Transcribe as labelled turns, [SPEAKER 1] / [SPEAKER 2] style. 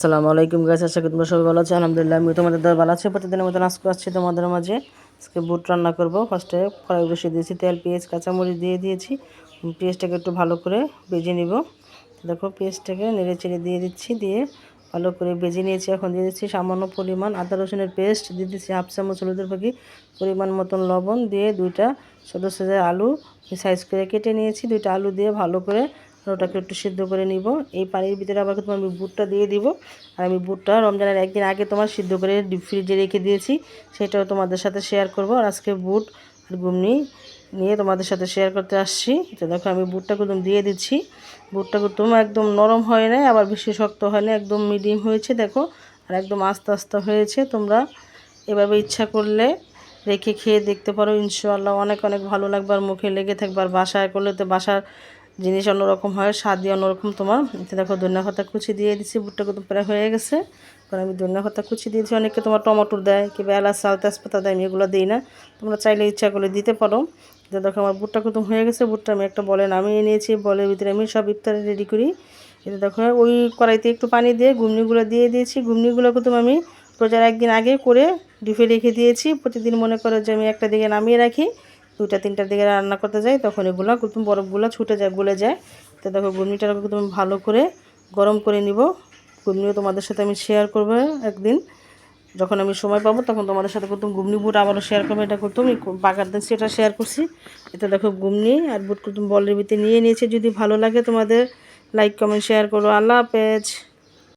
[SPEAKER 1] আসসালামু আলাইকুম গাইস, আশা করি তোমরা সবাই ভালো আছো। আলহামদুলিল্লাহ আমি তোমাদের দ্বারা ভালো আছি। প্রতিদিনের মতন আজকে আসছি তোমাদের মাঝে। আজকে বুট রান্না করব। ফার্স্টে কড়াই বসিয়ে দিয়েছি, তেল পেঁয়াজ কাঁচামরিচ দিয়ে দিয়েছি। পেঁয়াজটাকে একটু ভালো করে ভেজে নিব। দেখো পেঁয়াজটাকে নেড়ে চেড়ে দিয়ে দিচ্ছি, দিয়ে ভালো করে ভেজে নিয়েছি। এখন দিয়ে দিচ্ছি সামান্য পরিমাণ আদা রসুনের পেস্ট, দিয়ে দিচ্ছি হাফ চামচ হলুদের ফাঁকি, পরিমাণ মতন লবণ দিয়ে দুইটা ছোটো সাইজের আলু সাইজ করে কেটে নিয়েছি। দুইটা আলু দিয়ে ভালো করে ওটাকে একটু সিদ্ধ করে নিব। এই পানির ভিতরে আবার তোমার আমি বুটটা দিয়ে দিব। আর আমি বুটটা রমজানের একদিন আগে তোমার সিদ্ধ করে ডিপ ফ্রিজে রেখে দিয়েছি, সেটাও তোমাদের সাথে শেয়ার করব। আর আজকে বুট আর ঘুগনি নিয়ে তোমাদের সাথে শেয়ার করতে আসছি। তো দেখো আমি বুটটা কুতুম দিয়ে দিচ্ছি। বুটটা কুতুম একদম নরম হয় না, আবার বেশি শক্ত হয় না, একদম মিডিয়াম হয়েছে দেখো। আর একদম আস্তে আস্তে হয়েছে। তোমরা এভাবে ইচ্ছা করলে রেখে খেয়ে দেখতে পারো, ইনশাআল্লাহ অনেক অনেক ভালো লাগবে। আর মুখে লেগে থাকবে। আর বাসায় করলে তো বাসার জিনিস অন্যরকম হয়, স্বাদই অন্যরকম তোমার। এতে দেখো ধনিয়া পাতা কুচি দিয়ে দিচ্ছি। বুটটা কিন্তু প্রায় হয়ে গেছে। কারণ আমি ধনিয়া পাতা কুচি দিয়েছি। অনেকে তোমার টমেটো দেয়, কিংবা এলাচ চাল তেজপাতা দেয়, আমি এগুলো দিই না। তোমরা চাইলে ইচ্ছা করলে দিতে পারো। তো দেখো আমার বুটটা কিন্তু হয়ে গেছে। বুটটা আমি একটা বলে নামিয়ে নিয়েছি। বলের ভিতরে আমি সব ইফতারে রেডি করি। এটা দেখো ওই কড়াইতে একটু পানি দিয়ে ঘুগনিগুলো দিয়ে দিয়েছি। ঘুগনিগুলো কিন্তু আমি রোজার একদিন আগে করে ডিপে রেখে দিয়েছি। প্রতিদিন মনে করো যে আমি একটা দিকে নামিয়ে রাখি, 2টা 3টার দিকে রান্না করতে যাই, তখন এগুলো কুতুম বরফগুলো ছুটে যায়, গলে যায়। তো দেখো ঘুগনিটাকে তুমি ভালো করে গরম করে নিব। ঘুগনিও তোমাদের সাথে আমি শেয়ার করবো একদিন, যখন আমি সময় পাবো তখন তোমাদের সাথে কুতুম ঘুগনি বুট আবারও শেয়ার করবো। এটা কুতুম বাগার দিন সেটা শেয়ার করছি। এটা দেখো ঘুগনি আর বুট কুতুম বলের ভিতরে নিয়ে নিয়েছে। যদি ভালো লাগে তোমাদের লাইক কমেন্ট শেয়ার করো। আল্লাহ হাফেজ।